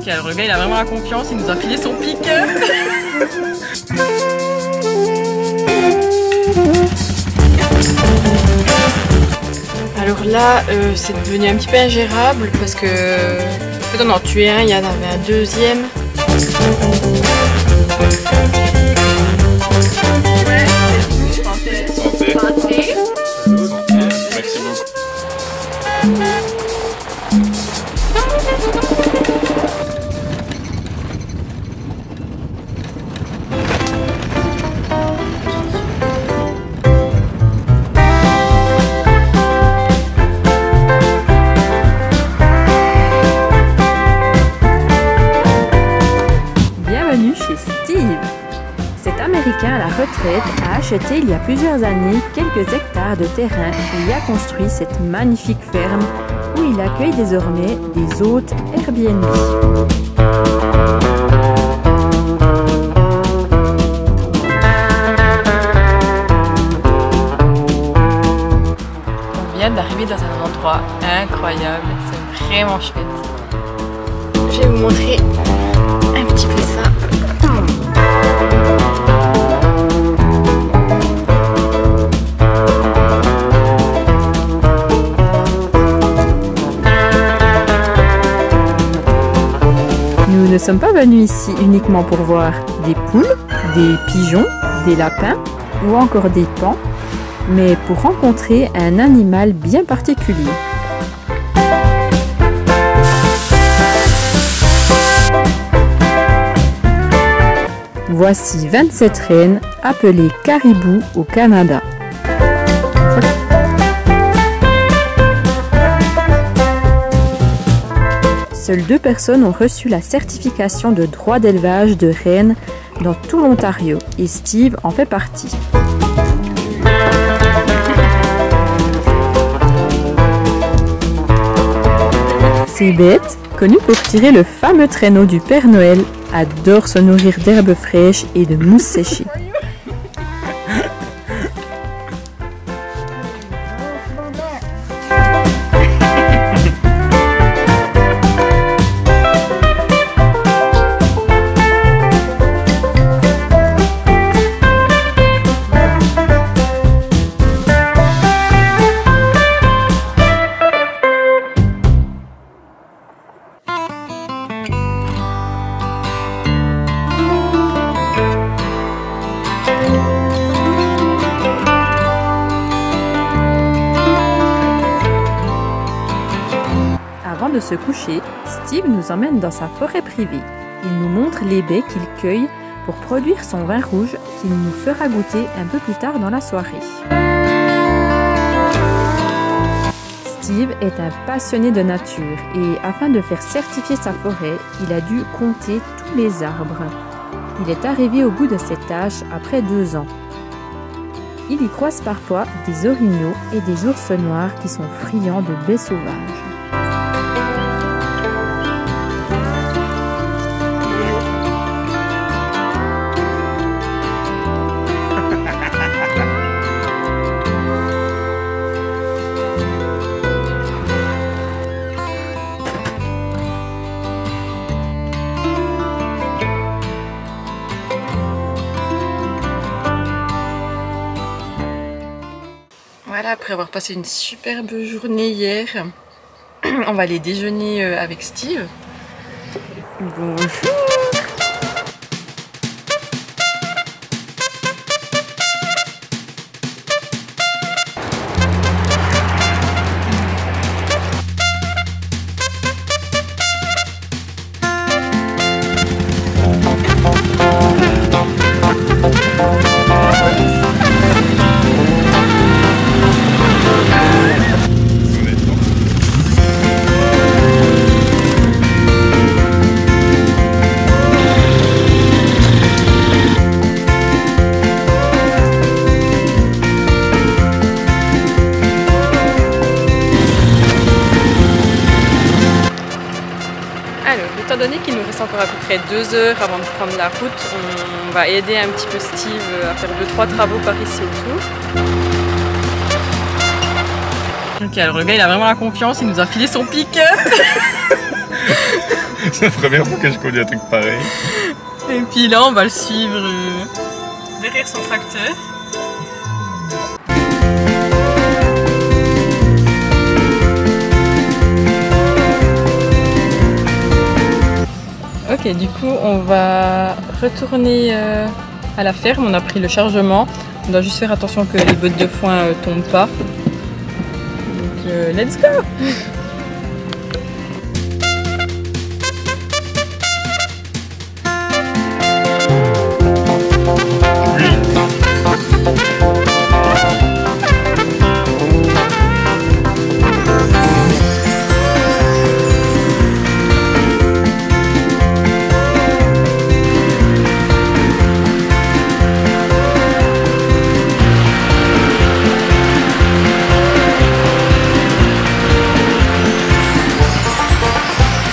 Ok, alors le gars il a vraiment la confiance, il nous a filé son pic. Alors là, c'est devenu un petit peu ingérable parce que en fait on en tuait un, il y en avait un deuxième. Bienvenue chez Steve. Cet Américain à la retraite a acheté il y a plusieurs années quelques hectares de terrain et y a construit cette magnifique ferme où il accueille désormais des hôtes Airbnb. On vient d'arriver dans un endroit incroyable, c'est vraiment chouette. Je vais vous montrer un petit peu ça. Nous ne sommes pas venus ici uniquement pour voir des poules, des pigeons, des lapins ou encore des paons, mais pour rencontrer un animal bien particulier. Voici 27 rennes appelées caribous au Canada. Seules 2 personnes ont reçu la certification de droit d'élevage de rennes dans tout l'Ontario et Steve en fait partie. Ces bêtes, connues pour tirer le fameux traîneau du Père Noël, adorent se nourrir d'herbes fraîches et de mousse séchée. Avant de se coucher, Steve nous emmène dans sa forêt privée. Il nous montre les baies qu'il cueille pour produire son vin rouge qu'il nous fera goûter un peu plus tard dans la soirée. Steve est un passionné de nature et afin de faire certifier sa forêt, il a dû compter tous les arbres. Il est arrivé au bout de cette tâche après 2 ans. Il y croise parfois des orignaux et des ours noirs qui sont friands de baies sauvages. Voilà, après avoir passé une superbe journée hier, on va aller déjeuner avec Steve. Bonjour. Étant donné qu'il nous reste encore à peu près 2 heures avant de prendre la route, on va aider un petit peu Steve à faire 2-3 travaux par ici autour. Ok, alors le gars il a vraiment la confiance, il nous a filé son pic. C'est la première fois que je conduis un truc pareil. Et puis là, on va le suivre derrière son tracteur. Ok, du coup, on va retourner à la ferme. On a pris le chargement. On doit juste faire attention que les bottes de foin tombent pas. Donc, let's go!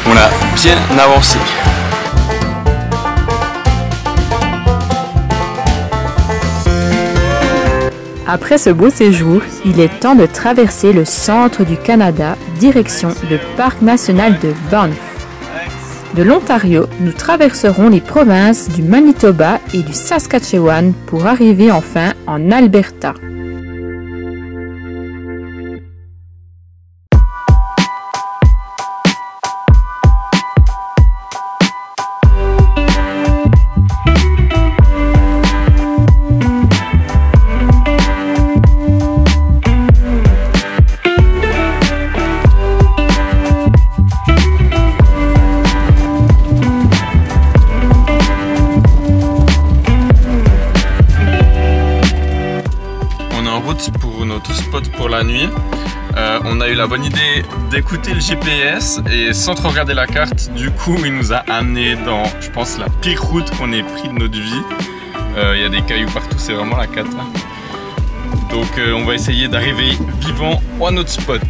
On a bien avancé. Après ce beau séjour, il est temps de traverser le centre du Canada, direction le Parc national de Banff. De l'Ontario, nous traverserons les provinces du Manitoba et du Saskatchewan pour arriver enfin en Alberta. Pour notre spot pour la nuit, on a eu la bonne idée d'écouter le GPS et sans trop regarder la carte, du coup il nous a amené dans, je pense, la pire route qu'on ait pris de notre vie. Il y a des cailloux partout, c'est vraiment la cata. Donc on va essayer d'arriver vivant à notre spot.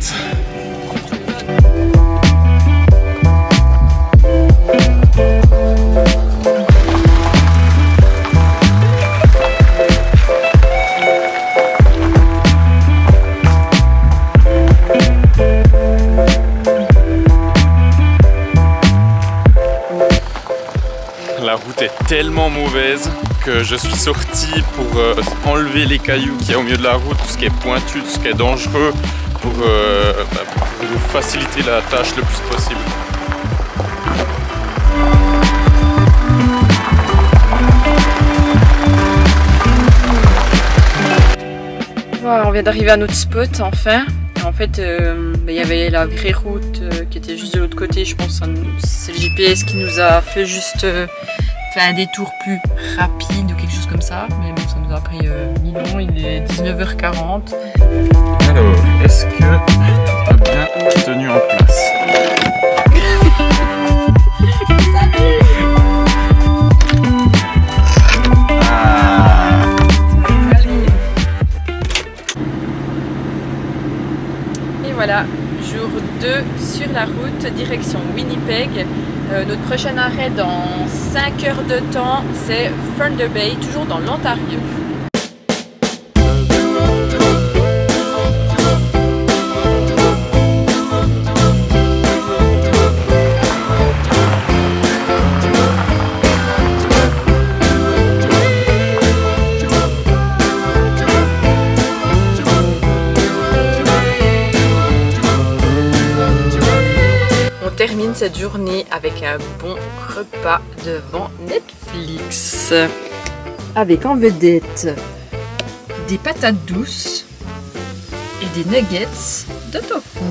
La route est tellement mauvaise que je suis sorti pour enlever les cailloux qu'il y a au milieu de la route, tout ce qui est pointu, tout ce qui est dangereux, pour nous faciliter la tâche le plus possible. Voilà, on vient d'arriver à notre spot enfin. En fait, il y avait la vraie route qui était juste de l'autre côté. Je pense que c'est le GPS qui nous a fait juste fait un détour plus rapide ou quelque chose comme ça. Mais bon, ça nous a pris 1000 ans. Il est 19h40. Alors, est-ce que tout a bien tenu en place? Voilà, jour 2 sur la route, direction Winnipeg. Notre prochain arrêt dans 5 heures de temps, c'est Thunder Bay, toujours dans l'Ontario. Termine cette journée avec un bon repas devant Netflix avec en vedette des patates douces et des nuggets de tofu.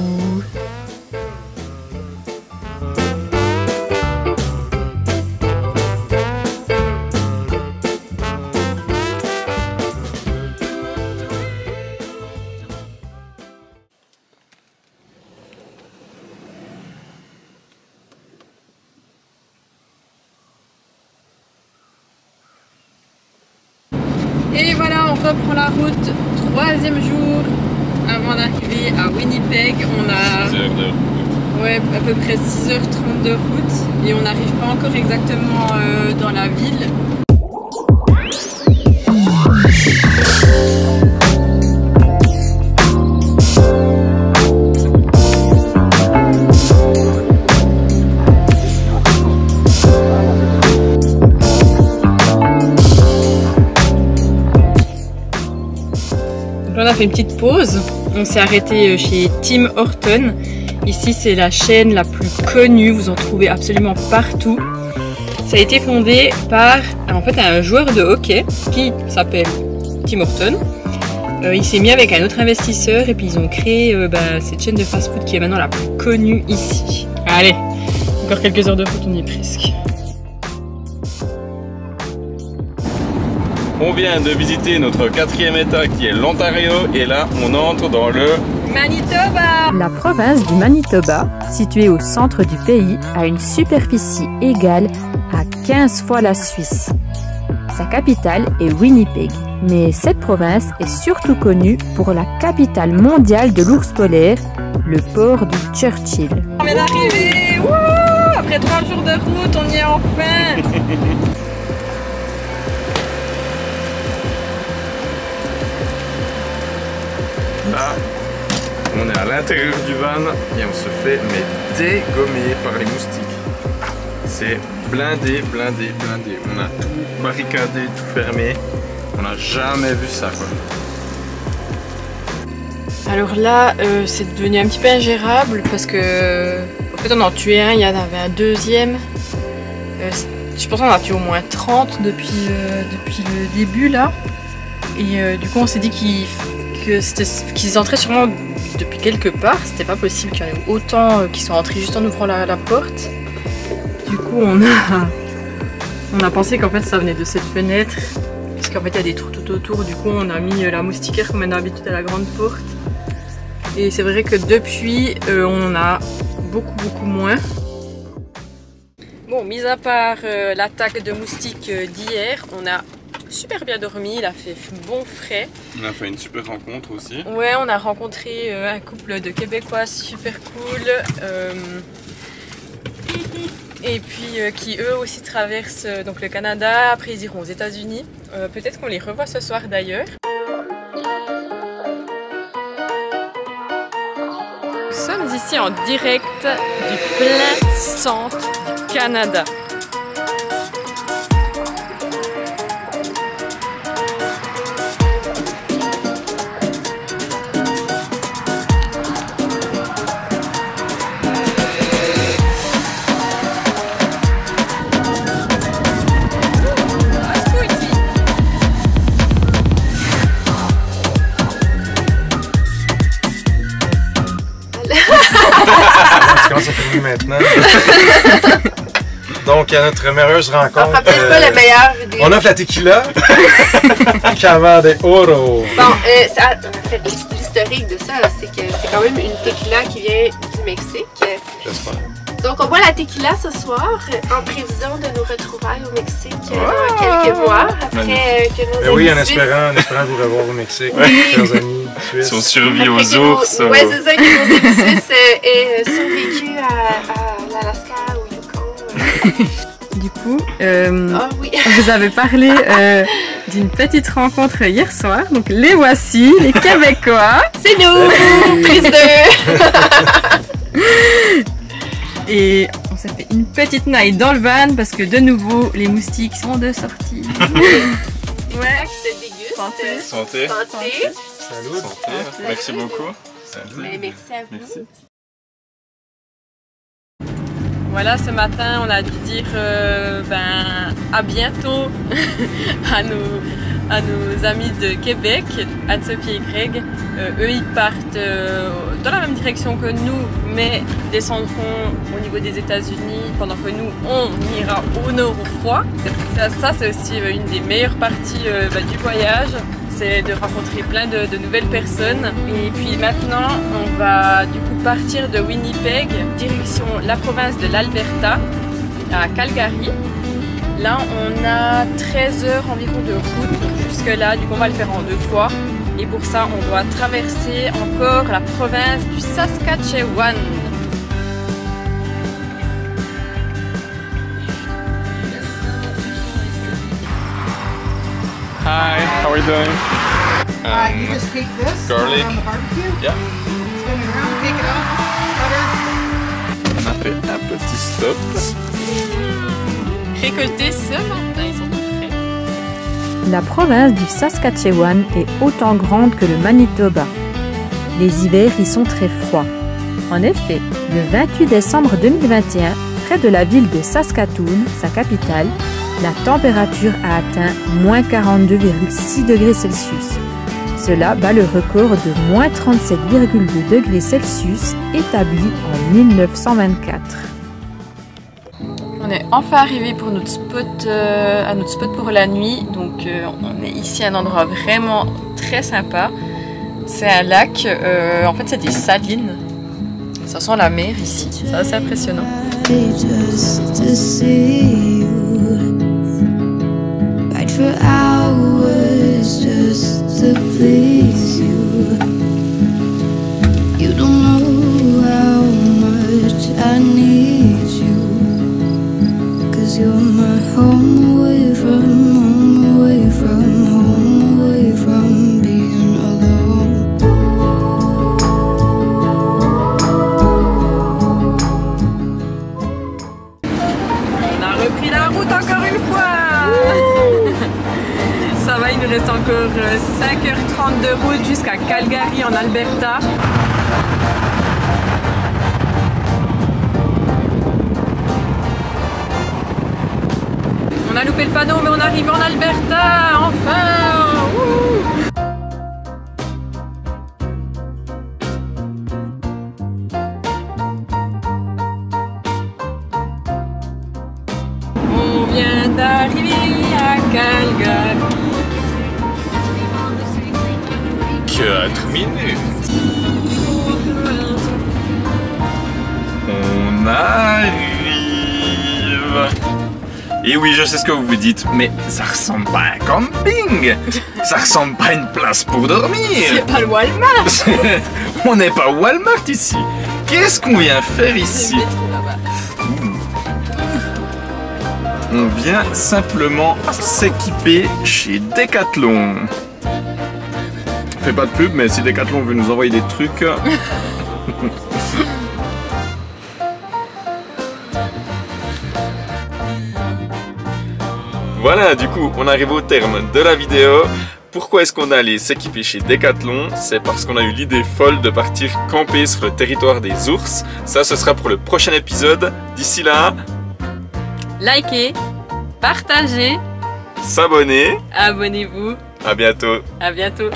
Et voilà, on reprend la route, 3e jour avant d'arriver à Winnipeg. On a 6 heures de route. Ouais, à peu près 6h30 de route et on n'arrive pas encore exactement dans la ville. a fait une petite pause. On s'est arrêté chez Tim Horton. Ici, c'est la chaîne la plus connue. Vous en trouvez absolument partout. Ça a été fondé par en fait un joueur de hockey qui s'appelle Tim Horton. Il s'est mis avec un autre investisseur et puis ils ont créé cette chaîne de fast-food qui est maintenant la plus connue ici. Allez, encore quelques heures de route, on y est presque. On vient de visiter notre 4e état qui est l'Ontario et là on entre dans le Manitoba. La province du Manitoba, située au centre du pays, a une superficie égale à 15 fois la Suisse. Sa capitale est Winnipeg, mais cette province est surtout connue pour la capitale mondiale de l'ours polaire, le port de Churchill. On vient d'arriver. Après 30 jours de route, on y est enfin. Là, on est à l'intérieur du van et on se fait dégommer par les moustiques. C'est blindé. On a tout barricadé, tout fermé. On n'a jamais vu ça, quoi. Alors là, c'est devenu un petit peu ingérable parce que en fait on en a tué un, il y en avait un deuxième. Je pense qu'on en a tué au moins 30 depuis le début là. Et du coup on s'est dit qu'ils entraient sûrement depuis quelque part. C'était pas possible qu'il y en ait autant qui sont entrés juste en ouvrant la porte. Du coup on a pensé qu'en fait ça venait de cette fenêtre. Parce qu'en fait il y a des trous tout autour. Du coup on a mis la moustiquaire comme on a l'habitude à la grande porte. Et c'est vrai que depuis on a beaucoup moins. Bon, mis à part l'attaque de moustiques d'hier, on a super bien dormi, il a fait bon frais. On a fait une super rencontre aussi. Ouais, on a rencontré un couple de Québécois super cool. Et puis qui eux aussi traversent donc le Canada, après ils iront aux États-Unis. Peut-être qu'on les revoit ce soir d'ailleurs. Nous sommes ici en direct du plein centre du Canada. Ça finit maintenant. Donc, il y a notre merveilleuse rencontre. On fera peut-être pas la meilleure vidéo. On offre la tequila. Cava de Oro. Bon, en fait, l'historique de ça, c'est que c'est quand même une tequila qui vient du Mexique. J'espère. Donc, on boit la tequila ce soir en prévision de nos retrouvailles au Mexique dans quelques mois. Après que nos oui, en amis suisses- espérant vous revoir au Mexique, chers amis suisses. Si on survit après aux que nos- ours. Ouais, c'est ça, que nos amis suisses aient survécu à l'Alaska ou Yukon. Du coup, Ah oui. vous avez parlé d'une petite rencontre hier soir. Donc les voici, les Québécois. C'est nous! Prise 2! Et on s'est fait une petite night dans le van parce que de nouveau les moustiques sont de sortie. Ouais, c'est déguste. Santé. Santé. Santé. Salut. Santé. Merci beaucoup. Salut. Mais merci à vous. Merci. Voilà, ce matin on a dû dire à bientôt à nos amis de Québec, Anne-Sophie et Greg. Eux ils partent dans la même direction que nous, mais descendront au niveau des États-Unis pendant que nous on ira au nord au froid. Ça c'est aussi une des meilleures parties du voyage. C'est de rencontrer plein de nouvelles personnes. Et puis maintenant, on va du coup partir de Winnipeg, direction la province de l'Alberta, à Calgary. Là, on a 13 heures environ de route jusque là, du coup on va le faire en 2 fois. Et pour ça, on doit traverser encore la province du Saskatchewan. Hi, how are you doing? You just take this, throw it garlic. on the barbecue, Yeah. spin it around, take it off, butter. On a fait un petit stop. Récoltés ce matin, ils sont tout frais. La province du Saskatchewan est autant grande que le Manitoba. Les hivers y sont très froids. En effet, le 28 décembre 2021, près de la ville de Saskatoon, sa capitale, la température a atteint moins 42,6 degrés Celsius. Cela bat le record de moins 37,2 degrés Celsius établi en 1924. On est enfin arrivé pour notre spot, à notre spot pour la nuit. Donc on est ici à un endroit vraiment très sympa. C'est un lac, en fait c'est des salines. Ça sent la mer ici, c'est assez impressionnant. Ça va, il nous reste encore 5h30 de route jusqu'à Calgary en Alberta. On a loupé le panneau mais on arrive en Alberta, enfin! Wouh! On vient d'arriver à Calgary. 4 minutes. On arrive. Et oui, je sais ce que vous vous dites, mais ça ressemble pas à un camping. Ça ressemble pas à une place pour dormir. C'est pas le Walmart. On n'est pas au Walmart ici. Qu'est-ce qu'on vient faire ici? On vient simplement s'équiper chez Decathlon. On fait pas de pub, mais si Decathlon veut nous envoyer des trucs... Voilà, du coup, on arrive au terme de la vidéo. Pourquoi est-ce qu'on est allé s'équiper chez Decathlon? C'est parce qu'on a eu l'idée folle de partir camper sur le territoire des ours. Ça, ce sera pour le prochain épisode. D'ici là... Likez, partagez, s'abonner. abonnez-vous. À bientôt. À bientôt.